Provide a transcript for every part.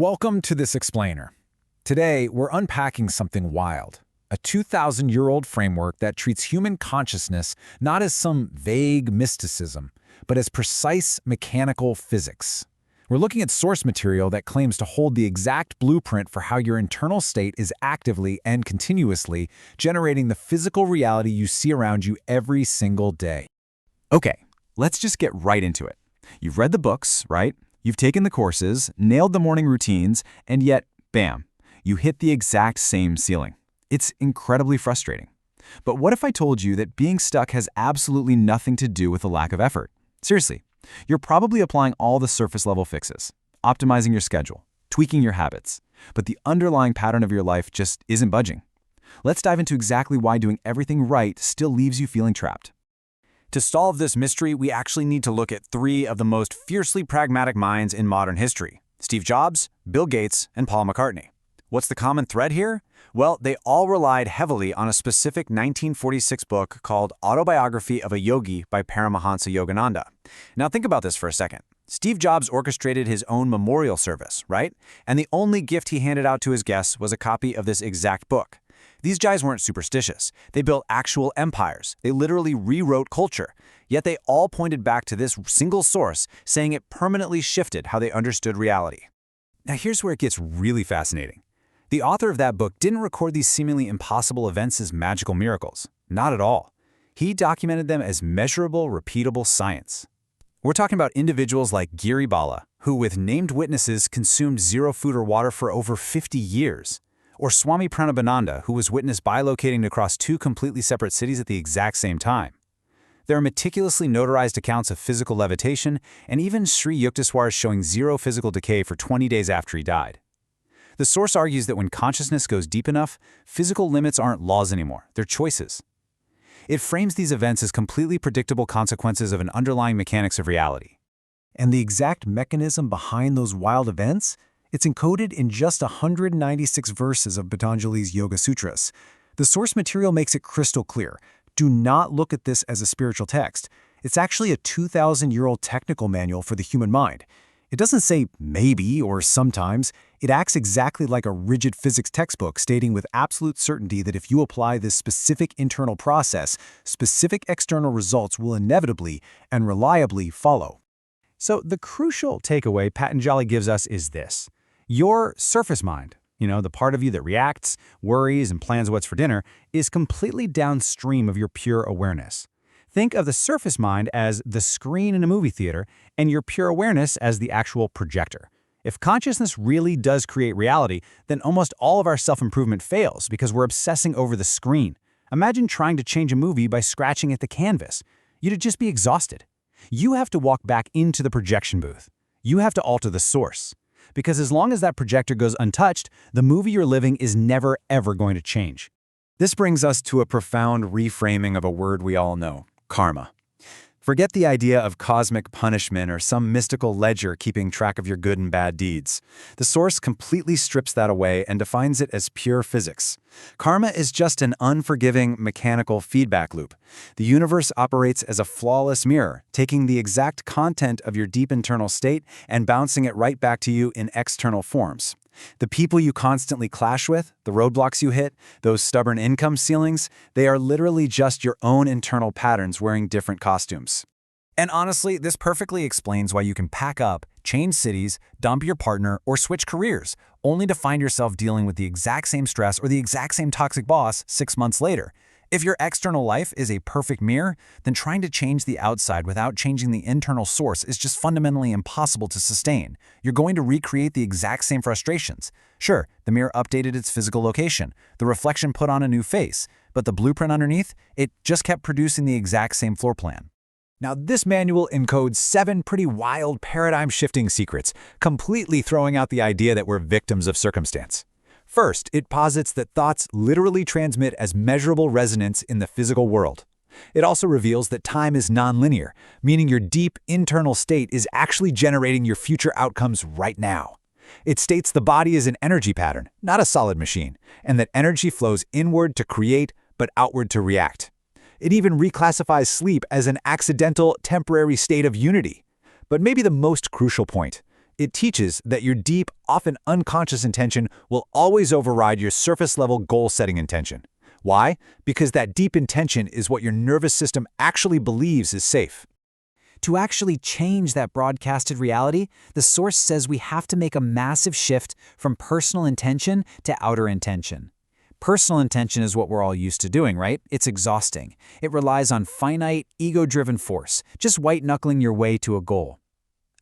Welcome to this explainer. Today, we're unpacking something wild, a 2,000-year-old framework that treats human consciousness not as some vague mysticism, but as precise mechanical physics. We're looking at source material that claims to hold the exact blueprint for how your internal state is actively and continuously generating the physical reality you see around you every single day. Okay, let's just get right into it. You've read the books, right? You've taken the courses, nailed the morning routines, and yet, bam, you hit the exact same ceiling. It's incredibly frustrating. But what if I told you that being stuck has absolutely nothing to do with a lack of effort? Seriously, you're probably applying all the surface-level fixes, optimizing your schedule, tweaking your habits, but the underlying pattern of your life just isn't budging. Let's dive into exactly why doing everything right still leaves you feeling trapped. To solve this mystery, we actually need to look at three of the most fiercely pragmatic minds in modern history: Steve Jobs, Bill Gates, and Paul McCartney. What's the common thread here? Well, they all relied heavily on a specific 1946 book called Autobiography of a Yogi by Paramahansa Yogananda. Now think about this for a second. Steve Jobs orchestrated his own memorial service, right? And the only gift he handed out to his guests was a copy of this exact book. These guys weren't superstitious. They built actual empires. They literally rewrote culture. Yet they all pointed back to this single source, saying it permanently shifted how they understood reality. Now here's where it gets really fascinating. The author of that book didn't record these seemingly impossible events as magical miracles. Not at all. He documented them as measurable, repeatable science. We're talking about individuals like Giri Bala, who with named witnesses consumed zero food or water for over 50 years. Or Swami Pranabananda, who was witnessed bilocating across two completely separate cities at the exact same time. There are meticulously notarized accounts of physical levitation, and even Sri Yukteswar showing zero physical decay for 20 days after he died. The source argues that when consciousness goes deep enough, physical limits aren't laws anymore, they're choices. It frames these events as completely predictable consequences of an underlying mechanics of reality. And the exact mechanism behind those wild events? It's encoded in just 196 verses of Patanjali's Yoga Sutras. The source material makes it crystal clear. Do not look at this as a spiritual text. It's actually a 2,000-year-old technical manual for the human mind. It doesn't say maybe or sometimes. It acts exactly like a rigid physics textbook, stating with absolute certainty that if you apply this specific internal process, specific external results will inevitably and reliably follow. So the crucial takeaway Patanjali gives us is this. Your surface mind, the part of you that reacts, worries, and plans what's for dinner, is completely downstream of your pure awareness. Think of the surface mind as the screen in a movie theater and your pure awareness as the actual projector. If consciousness really does create reality, then almost all of our self-improvement fails because we're obsessing over the screen. Imagine trying to change a movie by scratching at the canvas. You'd just be exhausted. You have to walk back into the projection booth. You have to alter the source. Because as long as that projector goes untouched, the movie you're living is never, ever going to change. This brings us to a profound reframing of a word we all know: karma. Forget the idea of cosmic punishment or some mystical ledger keeping track of your good and bad deeds. The source completely strips that away and defines it as pure physics. Karma is just an unforgiving, mechanical feedback loop. The universe operates as a flawless mirror, taking the exact content of your deep internal state and bouncing it right back to you in external forms. The people you constantly clash with, the roadblocks you hit, those stubborn income ceilings, they are literally just your own internal patterns wearing different costumes. And honestly, this perfectly explains why you can pack up, change cities, dump your partner, or switch careers, only to find yourself dealing with the exact same stress or the exact same toxic boss 6 months later. If your external life is a perfect mirror, then trying to change the outside without changing the internal source is just fundamentally impossible to sustain. You're going to recreate the exact same frustrations. Sure, the mirror updated its physical location, the reflection put on a new face, but the blueprint underneath, it just kept producing the exact same floor plan. Now, this manual encodes 7 pretty wild paradigm-shifting secrets, completely throwing out the idea that we're victims of circumstance. First, it posits that thoughts literally transmit as measurable resonance in the physical world. It also reveals that time is nonlinear, meaning your deep internal state is actually generating your future outcomes right now. It states the body is an energy pattern, not a solid machine, and that energy flows inward to create, but outward to react. It even reclassifies sleep as an accidental, temporary state of unity. But maybe the most crucial point, It teaches that your deep, often unconscious intention will always override your surface-level goal-setting intention. Why? Because that deep intention is what your nervous system actually believes is safe. To actually change that broadcasted reality, the source says we have to make a massive shift from personal intention to outer intention. Personal intention is what we're all used to doing, right? It's exhausting. It relies on finite, ego-driven force, just white-knuckling your way to a goal.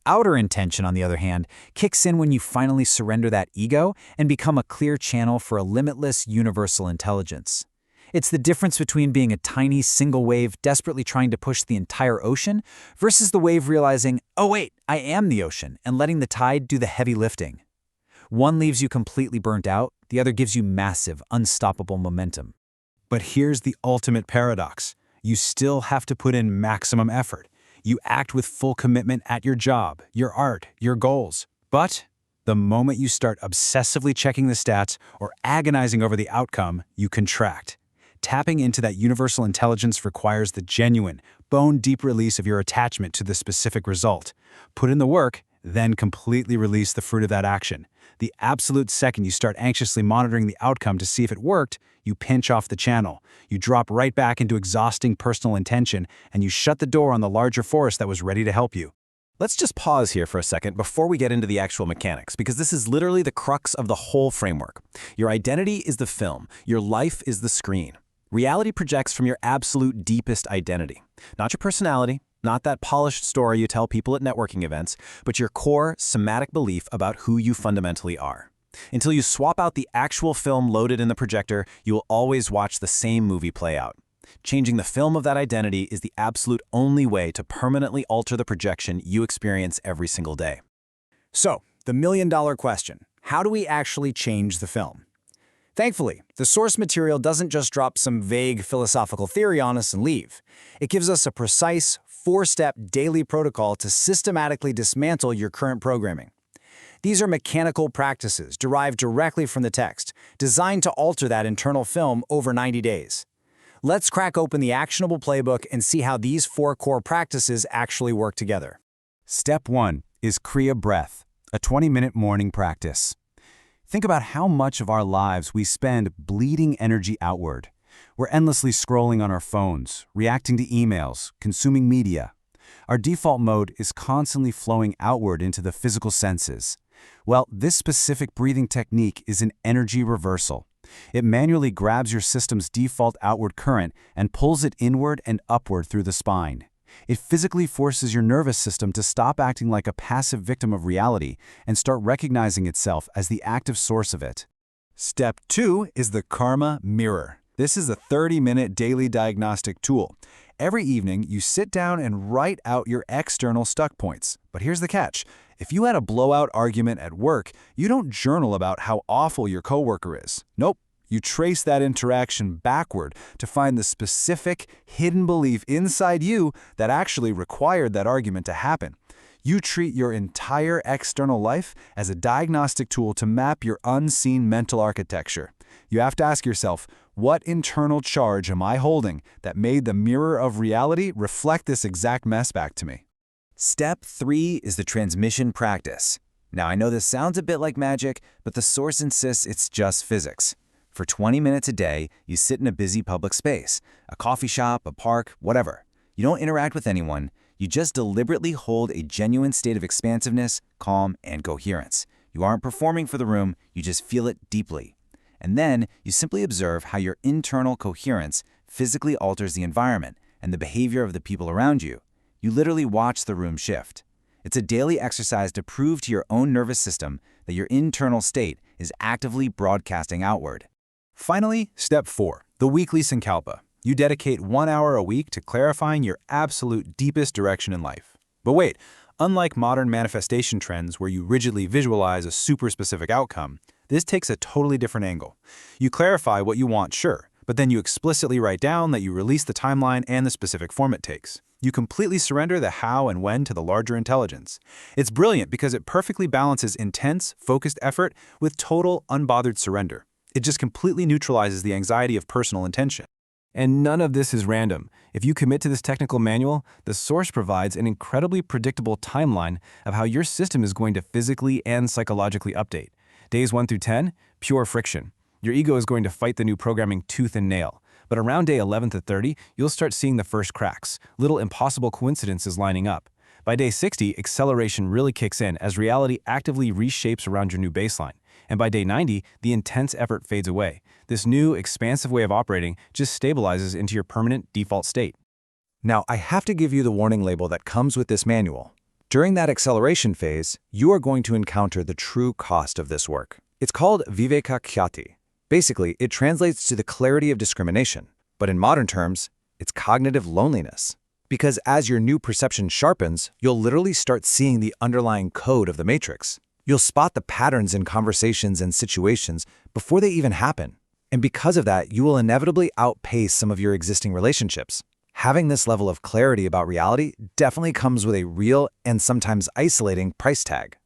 Outer intention, on the other hand, kicks in when you finally surrender that ego and become a clear channel for a limitless, universal intelligence. It's the difference between being a tiny single wave desperately trying to push the entire ocean versus the wave realizing, oh wait, I am the ocean, and letting the tide do the heavy lifting. One leaves you completely burnt out, the other gives you massive, unstoppable momentum. But here's the ultimate paradox. You still have to put in maximum effort. You act with full commitment at your job, your art, your goals. But the moment you start obsessively checking the stats or agonizing over the outcome, you contract. Tapping into that universal intelligence requires the genuine, bone-deep release of your attachment to the specific result. Put in the work, then completely release the fruit of that action. The absolute second you start anxiously monitoring the outcome to see if it worked, you pinch off the channel. You drop right back into exhausting personal intention, and you shut the door on the larger force that was ready to help you. Let's just pause here for a second before we get into the actual mechanics, because this is literally the crux of the whole framework. Your identity is the film. Your life is the screen. Reality projects from your absolute deepest identity. Not your personality, not that polished story you tell people at networking events, but your core, somatic belief about who you fundamentally are. Until you swap out the actual film loaded in the projector, you will always watch the same movie play out. Changing the film of that identity is the absolute only way to permanently alter the projection you experience every single day. So, the million-dollar question: how do we actually change the film? Thankfully, the source material doesn't just drop some vague philosophical theory on us and leave. It gives us a precise, four-step daily protocol to systematically dismantle your current programming. These are mechanical practices derived directly from the text, designed to alter that internal film over 90 days. Let's crack open the actionable playbook and see how these four core practices actually work together. Step 1 is Kriya Breath, a 20-minute morning practice. Think about how much of our lives we spend bleeding energy outward. We're endlessly scrolling on our phones, reacting to emails, consuming media. Our default mode is constantly flowing outward into the physical senses. Well, this specific breathing technique is an energy reversal. It manually grabs your system's default outward current and pulls it inward and upward through the spine. It physically forces your nervous system to stop acting like a passive victim of reality and start recognizing itself as the active source of it. Step 2 is the Karma Mirror. This is a 30-minute daily diagnostic tool. Every evening, you sit down and write out your external stuck points. But here's the catch. If you had a blowout argument at work, you don't journal about how awful your coworker is. Nope. You trace that interaction backward to find the specific, hidden belief inside you that actually required that argument to happen. You treat your entire external life as a diagnostic tool to map your unseen mental architecture. You have to ask yourself, what internal charge am I holding that made the mirror of reality reflect this exact mess back to me? Step 3 is the transmission practice. Now, I know this sounds a bit like magic, but the source insists it's just physics. For 20 minutes a day, you sit in a busy public space, a coffee shop, a park, whatever. You don't interact with anyone. You just deliberately hold a genuine state of expansiveness, calm, and coherence. You aren't performing for the room, you just feel it deeply. And then you simply observe how your internal coherence physically alters the environment and the behavior of the people around you. You literally watch the room shift. It's a daily exercise to prove to your own nervous system that your internal state is actively broadcasting outward. Finally, step 4, the weekly Sankalpa. You dedicate 1 hour a week to clarifying your absolute deepest direction in life. But wait, unlike modern manifestation trends where you rigidly visualize a super specific outcome, this takes a totally different angle. You clarify what you want, sure, but then you explicitly write down that you release the timeline and the specific form it takes. You completely surrender the how and when to the larger intelligence. It's brilliant because it perfectly balances intense, focused effort with total, unbothered surrender. It just completely neutralizes the anxiety of personal intention. And none of this is random. If you commit to this technical manual, the source provides an incredibly predictable timeline of how your system is going to physically and psychologically update. Days 1 through 10, pure friction. Your ego is going to fight the new programming tooth and nail. But around day 11 to 30, you'll start seeing the first cracks, little impossible coincidences lining up. By day 60, acceleration really kicks in as reality actively reshapes around your new baseline. And by day 90, the intense effort fades away. This new, expansive way of operating just stabilizes into your permanent default state. Now, I have to give you the warning label that comes with this manual. During that acceleration phase, you are going to encounter the true cost of this work. It's called viveka khyati. Basically, it translates to the clarity of discrimination. But in modern terms, it's cognitive loneliness. Because as your new perception sharpens, you'll literally start seeing the underlying code of the matrix. You'll spot the patterns in conversations and situations before they even happen. And because of that, you will inevitably outpace some of your existing relationships. Having this level of clarity about reality definitely comes with a real and sometimes isolating price tag.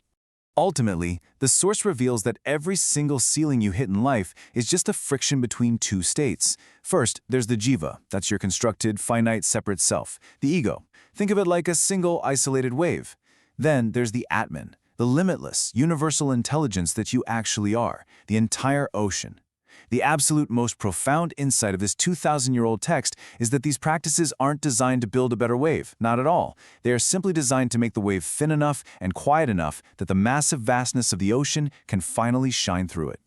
Ultimately, the source reveals that every single ceiling you hit in life is just a friction between two states. First, there's the jiva, that's your constructed, finite, separate self, the ego. Think of it like a single, isolated wave. Then there's the Atman, the limitless, universal intelligence that you actually are, the entire ocean. The absolute most profound insight of this 2,000-year-old text is that these practices aren't designed to build a better wave, not at all. They are simply designed to make the wave thin enough and quiet enough that the massive vastness of the ocean can finally shine through it.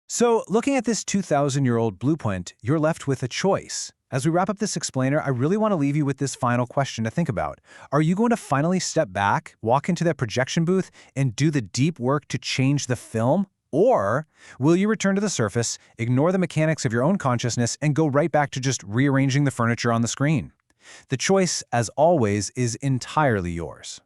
So, looking at this 2,000-year-old blueprint, you're left with a choice. As we wrap up this explainer, I really want to leave you with this final question to think about. Are you going to finally step back, walk into that projection booth, and do the deep work to change the film? Or will you return to the surface, ignore the mechanics of your own consciousness, and go right back to just rearranging the furniture on the screen? The choice, as always, is entirely yours.